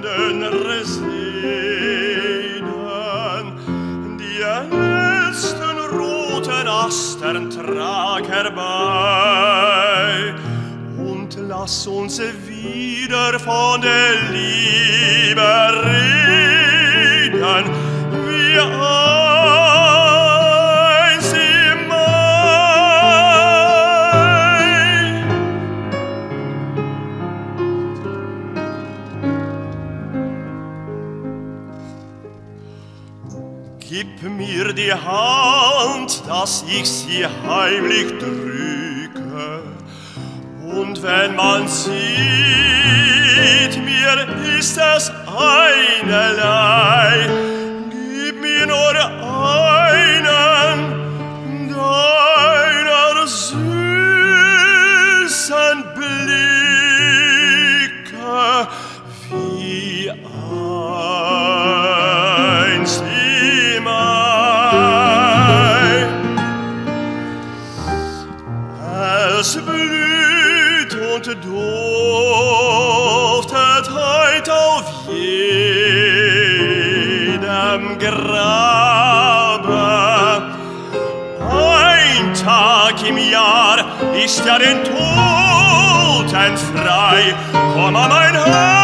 blühenden Reseden, die letzten roten Astern trag herbei und lass uns wieder von der Liebe reden, wie einst im Mai. Gib mir die Hand, dass ich sie heimlich drücke, und wenn man sieht, mir ist es einerlei. Gib mir nur einen deiner süßen Blicke, wie einst im Mai. Es blüht und duftet heut auf jedem Grabe. Ein Tag im Jahr ist ja den Toten frei. Komm, mein Herz,